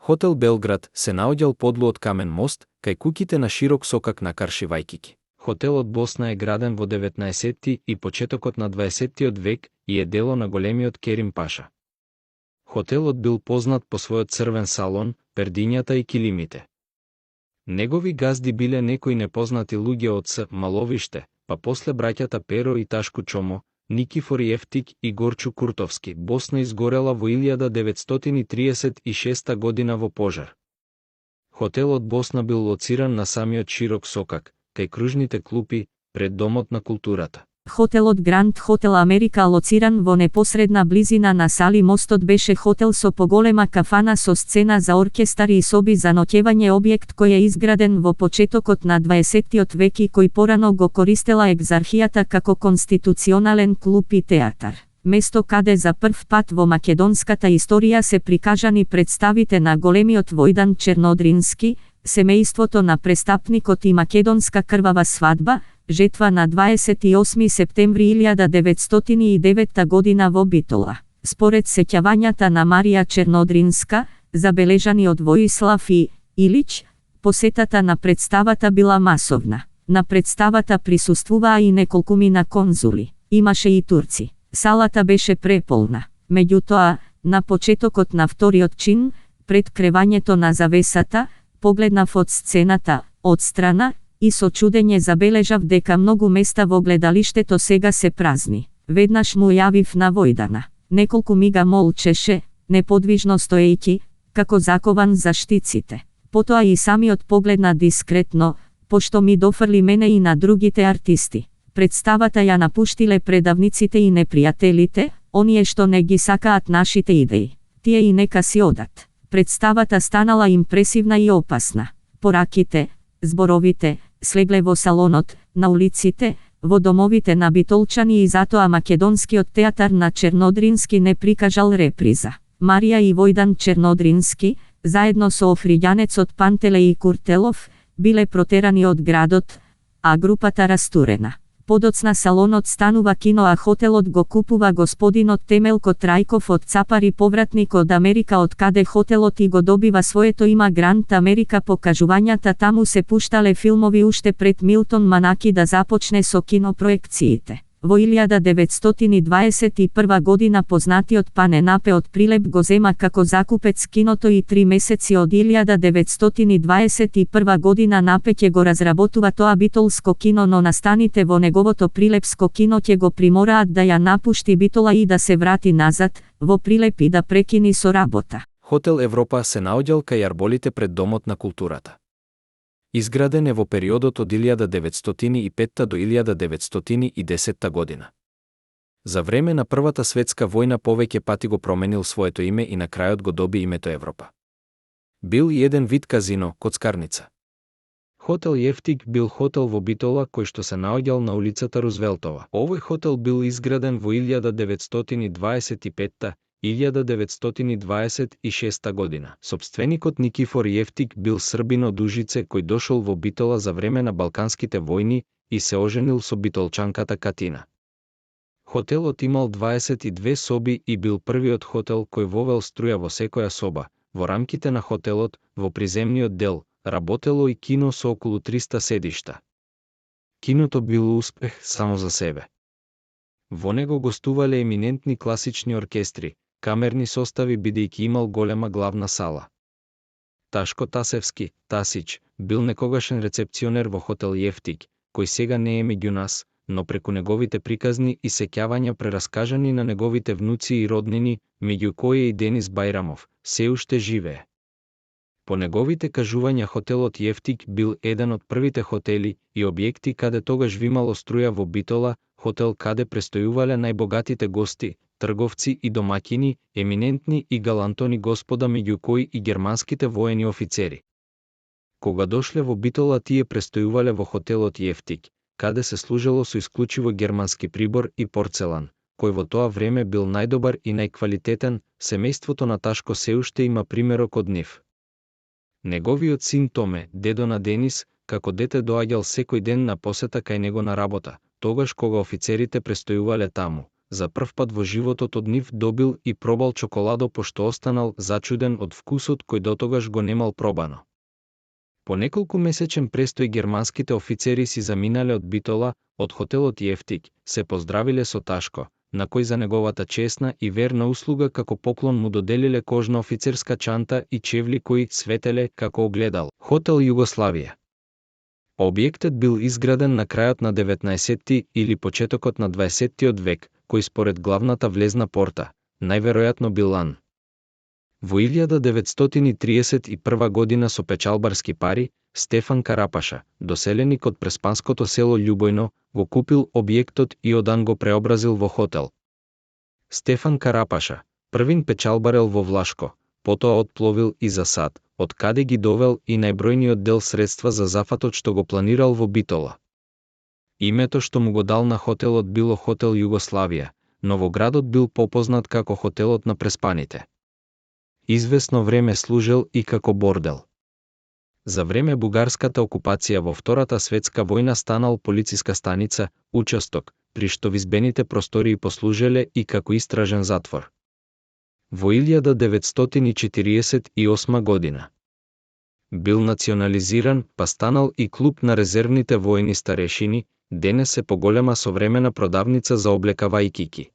Хотел Белград се наоѓал подлу од камен мост, кај куќите на широк сокак на Карши Вајкики. Хотелот Босна е граден во 19 и почетокот на 20 век и е дело на големиот Керим Паша. Хотелот бил познат по својот црвен салон, пердињата и килимите. Негови газди биле некои непознати луѓе од С. Маловиште, па после браќата Перо и Ташку Чомо, Никифор Јефтик и Горчу Куртовски. Босна изгорела во 1936 година во пожар. Хотелот Босна бил лоциран на самиот широк сокак, кај кружните клупи, пред Домот на културата. Хотелот Гранд Хотел Америка, лоциран во непосредна близина на Сали мостот, беше хотел со поголема кафана со сцена за оркестар и соби за ноќевање, објект кој е изграден во почетокот на 20 век и кој порано го користела екзархијата како конституционален клуб и театар. Место каде за прв пат во македонската историја се прикажани представите на големиот Војдан Чернодрински, семејството на престапникот и македонска крвава свадба, жетва на 28 септември 1909 година во Битола. Според сеќавањата на Марија Чернодринска, забележани од Воислав и Илич, посетата на представата била масовна. На представата присуствуваа и неколкумина конзули. Имаше и турци. Салата беше преполна. Меѓутоа, на почетокот на вториот чин, пред кревањето на завесата, погледнав од сцената, одстрана, и со чудење забележав дека многу места во гледалиштето сега се празни. Веднаш му јавив на Војдана. Неколку мига молчеше, неподвижно стоејќи, како закован за штиците. Потоа и самиот погледна дискретно, пошто ми дофрли мене и на другите артисти. Представата ја напуштиле предавниците и непријателите, оние што не ги сакаат нашите идеи. Тие и нека си одат. Представата станала импресивна и опасна. Пораките, зборовите, слегле во салонот, на улиците, во домовите на битолчани и затоа македонскиот театар на Чернодрински не прикажал реприза. Марија и Војдан Чернодрински, заедно со офриѓанецот Пантелеј Куртелов, биле протерани од градот, а групата растурена. Подоцна салонот станува кино, а хотелот го купува господинот Темелко Трајков од Цапари, повратник од Америка, од каде хотелот и го добива своето има Гранд Америка. Покажувањата таму се пуштале филмови уште пред Милтон Манаки да започне со кинопроекциите. Во 1921 година познатиот Пане Напе од Прилеп го зема како закупец киното и 3 месеци од 1921 година Напе ќе го разработува тоа битолско кино, но настаните во неговото прилепско кино ќе го примораат да ја напушти Битола и да се врати назад, во Прилеп и да прекини со работа. Хотел Европа се наоѓал кај арболите пред Домот на културата. Изграден е во периодот од 1905 до 1910 година. За време на Првата светска војна повеќе пати го променил своето име и на крајот го доби името Европа. Бил и еден вид казино, коцкарница. Хотел Јефтик бил хотел во Битола кој што се наоѓал на улицата Рузвелтова. Овој хотел бил изграден во 1925-1926 година. Собственикот Никифор Јефтик бил Србин од Ужице кој дошол во Битола за време на Балканските војни и се оженил со битолчанката Катина. Хотелот имал 22 соби и бил првиот хотел кој вовел струја во секоја соба. Во рамките на хотелот, во приземниот дел, работело и кино со околу 300 седишта. Киното било успех само за себе. Во него гостувале еминентни класични оркестри, камерни состави бидејќи имал голема главна сала. Ташко Тасевски, Тасич, бил некогашен рецепционер во хотел Јефтик, кој сега не е меѓу нас, но преку неговите приказни и сеќавања прераскажани на неговите внуци и роднини, меѓу кои и Денис Бајрамов, се уште живее. По неговите кажувања хотелот Јефтик бил еден од првите хотели и објекти каде тогаш вимало струја во Битола, хотел каде престојувале најбогатите гости, трговци и домаќини, еминентни и галантони господа, меѓу кои и германските воени офицери. Кога дошле во Битола, тие престојувале во хотелот Јефтик, каде се служело со исклучиво германски прибор и порцелан, кој во тоа време бил најдобар и најквалитетен. Семејството на Ташко се уште има примерок од нив. Неговиот син Томе, дедо на Денис, како дете доаѓал секој ден на посета кај него на работа, тогаш кога офицерите престојувале таму. за првпат во животот од нив добил и пробал чоколадо пошто останал зачуден од вкусот кој дотогаш го немал пробано. По неколку месечен престој германските офицери си заминале од Битола, од хотелот Јефтик, се поздравиле со Ташко, на кој за неговата чесна и верна услуга како поклон му доделиле кожна офицерска чанта и чевли кои светеле како огледал. Хотел Југославија. Објектот бил изграден на крајот на 19 или почетокот на 20 век, кој според главната влезна порта, најверојатно бил лан. Во 1931 година со печалбарски пари, Стефан Карапаша, доселеник од преспанското село Љубојно, го купил објектот и одан го преобразил во хотел. Стефан Карапаша, првин печалбарел во Влашко, потоа отпловил и за Сад, од каде ги довел и најбројниот дел средства за зафатот што го планирал во Битола. Името што му го дал на хотелот било Хотел Југославија, но во градот бил попознат како хотелот на преспаните. Извесно време служел и како бордел. За време бугарската окупација во Втората светска војна станал полициска станица, участок, при што визбените простории послужеле и како истражен затвор. Во 1948 година бил национализиран, па станал и клуб на резервните воени старешини, денес е поголема современа продавница за облека вајкики.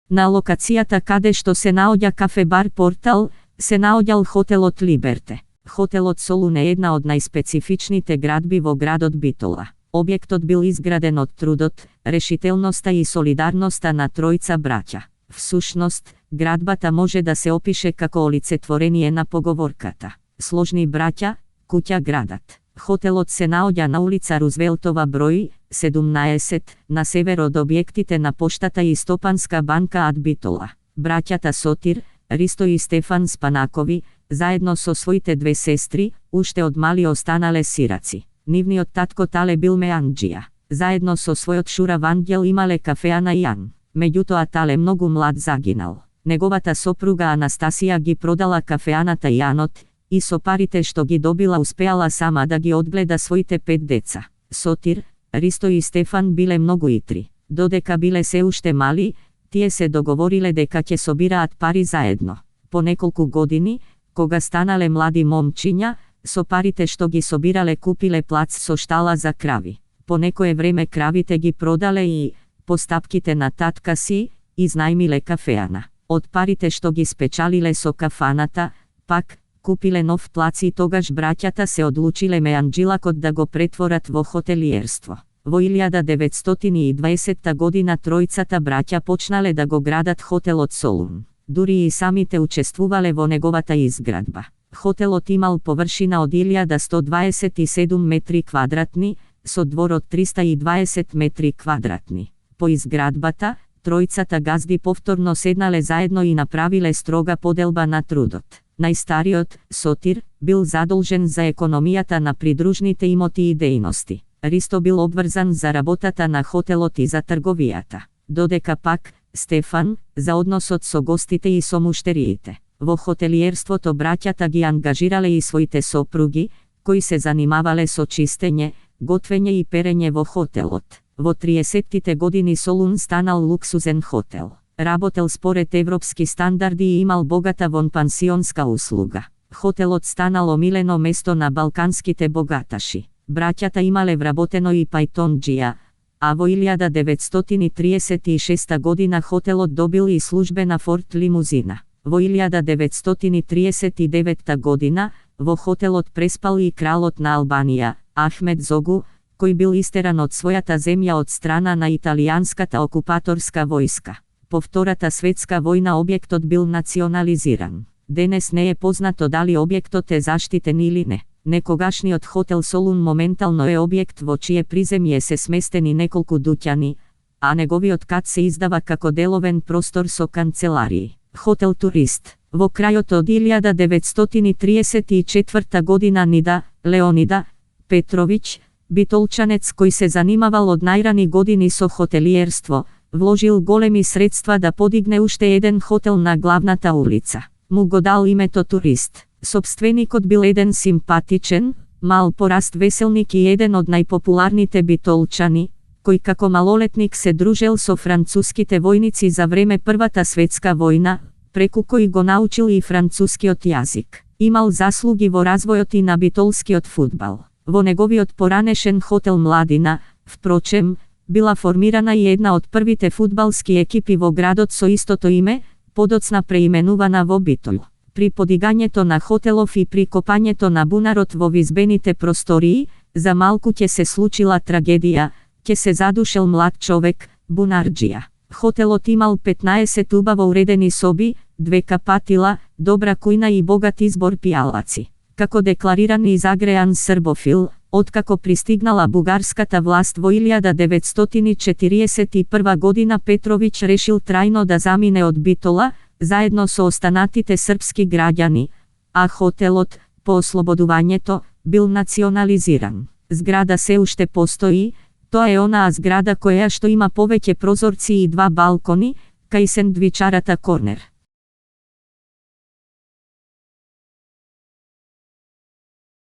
На локацијата каде што се наоѓа кафе-бар Портал, се наоѓал хотелот Либерте. Хотелот Солун е една од најспецифичните градби во градот Битола. Објектот бил изграден од трудот, решителноста и солидарноста на тројца браќа. Всушност, градбата може да се опише како олицетворение на поговорката: сложни браќа, куќа градат. Хотелот се наоѓа на улица Рузвелтова број 17, на север од објектите на поштата и Стопанска банка ад Битола. Браќата Сотир, Ристо и Стефан Спанакови, заедно со своите две сестри, уште од мали останале сираци. Нивниот татко Тале бил меанџија. Заедно со својот шура Вангел имале кафеана Јан. Меѓутоа Тале многу млад загинал. Неговата сопруга Анастасија ги продала кафеаната Јанот, и со парите што ги добила успеала сама да ги одгледа своите 5 деца. Сотир, Ристо и Стефан биле многу итри. Додека биле се уште мали, тие се договориле дека ќе собираат пари заедно. По неколку години, кога станале млади момчиња, со парите што ги собирале купиле плац со штала за крави. По некое време кравите ги продале и, по стапките на татка си, изнајмиле кафеана. Од парите што ги спечалиле со кафаната, пак, купиле нов плац и тогаш браќата се одлучиле меанџилакот да го претворат во хотелиерство. Во 1920 година тројцата браќа почнале да го градат хотелот Солун. Дури и самите учествувале во неговата изградба. Хотелот имал површина од 1127 метри квадратни, со двор од 320 метри квадратни. По изградбата, тројцата газди повторно седнале заедно и направиле строга поделба на трудот. Најстариот, Сотир, бил задолжен за економијата на придружните имоти и дејности. Ристо бил обврзан за работата на хотелот и за трговијата. Додека пак, Стефан, за односот со гостите и со муштериите. Во хотелиерството браќата ги ангажирале и своите сопруги, кои се занимавале со чистење, готвење и перење во хотелот. Во 30-тите години Солун станал луксузен хотел. Работел според европски стандарди и имал богата вонпансионска услуга. Хотелот станал омилено место на балканските богаташи. Браќата имале вработено и пајтонџија, а во 1936 година хотелот добил и службена Форд лимузина. Во 1939 година, во хотелот преспал и кралот на Албанија, Ахмед Зогу, кој бил истеран од својата земја од страна на италијанската окупаторска војска. По Втората светска војна објектот бил национализиран. Денес не е познато дали објектот е заштитен или не. Некогашниот хотел Солун моментално е објект во чие приземје се сместени неколку дуќани, а неговиот кат се издава како деловен простор со канцеларии. Хотел Турист. Во крајот од 1934 година Нида, Леонида Петровиќ, битолчанец кој се занимавал од најрани години со хотелиерство, вложил големи средства да подигне уште еден хотел на главната улица. Му го дал името Турист. Сопственикот бил еден симпатичен, мал пораст веселник и еден од најпопуларните битолчани, кој како малолетник се дружел со француските војници за време Првата светска војна, преку кој го научил и францускиот јазик. Имал заслуги во развојот и на битолскиот фудбал. Во неговиот поранешен хотел Младина, впрочем, била формирана и една од првите фудбалски екипи во градот со истото име, подоцна преименувана во Битол. При подигањето на хотелов и при копањето на бунарот во визбените простории, за малку ќе се случила трагедија, ќе се задушел млад човек, бунарџија. Хотелот имал 15 убаво уредени соби, 2 капатила, добра кујна и богат избор пијалаци. Како деклариран и загреан србофил, откако пристигнала бугарската власт во 1941 година, Петровиќ решил трајно да замине од Битола, заедно со останатите српски граѓани, а хотелот, по ослободувањето, бил национализиран. Зграда се уште постои, тоа е онаа зграда која што има повеќе прозорци и 2 балкони, кај сендвичарата Корнер.